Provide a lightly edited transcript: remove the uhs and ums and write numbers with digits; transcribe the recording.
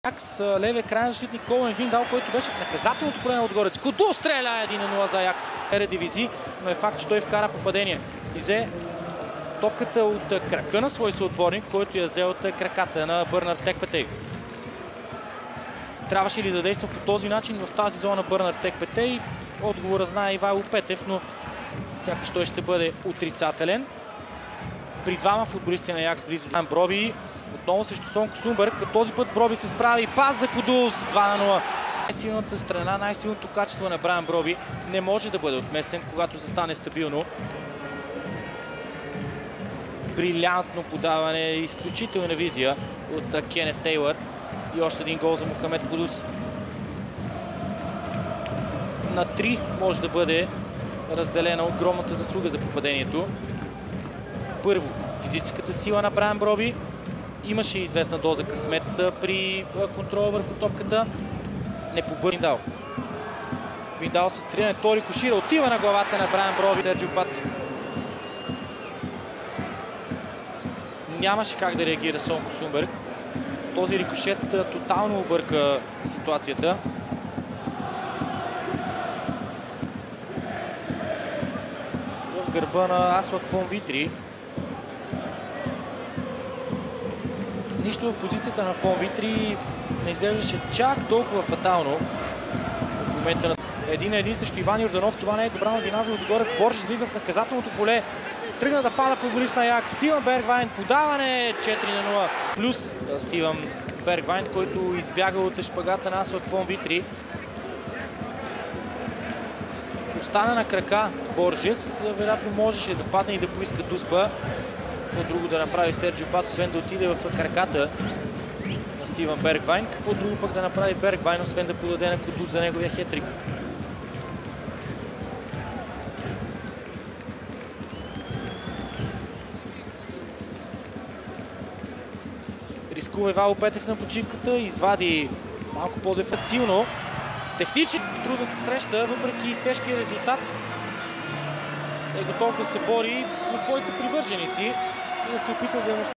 Аякс, левия крайен защитник Колен Виндал, който беше в наказателното поле на Лудогорец. Куду стреля 1-0 за Аякс. Ередивизия, но е факт, че той вкара попадение. И взе топката от крака на свой съотборник, който я взе от краката на Бърнард Текпетей. Трябваше ли да действа по този начин в тази зона Бърнард Текпетей? Отговора знае Ивайло Петев, но сякаш той ще бъде отрицателен. При двама футболисти на Аякс близо до Броби. Отново срещу Сонко Сумбърг. Този път Броби се справи. Пас за Кудус 2-0. Най-силната страна, най-силното качество на Брайан Броби не може да бъде отместен, когато застане стабилно. Брилянтно подаване, изключителна визия от Кенет Тейлър. И още един гол за Мохамед Кудус. На 3 може да бъде разделена огромната заслуга за попадението. Първо, физическата сила на Брайан Броби. Имаше известна доза късмет при контрола върху топката. Не побърза Виндал. Виндал с стреляне, той рикошира, отива на главата на Брайан Броби. Серджио Пат. Нямаше как да реагира Сонко Сумбърг. Този рикошет тотално обърка ситуацията. В гърба на Аслак фон Витри. Нищо в позицията на фон Витри не изглеждаше чак толкова фатално в момента на един на един срещу Иван Йорданов. Това не е добра новина за Лудогорец. Боржес влиза в наказателното поле. Тръгна да пада футболист на Аякс. Стивън Бергвайн. Подаване 4-0. Плюс Стивън Бергвайн, който избяга от шпагата на Аслак фон Витри. Остана на крака Боржес. Вероятно можеше да падне и да поиска дуспа. Какво друго да направи Серджио Пат, освен да отиде в краката на Стивън Бергвайн. Какво друго пък да направи Бергвайн, освен да подаде на Кудус за неговия хетрик. Рискува Ивайло Петев на почивката, извади малко по-дефацилно. Технически трудната среща, въпреки тежкия резултат, е готов да се бори за своите привърженици и да се опитва да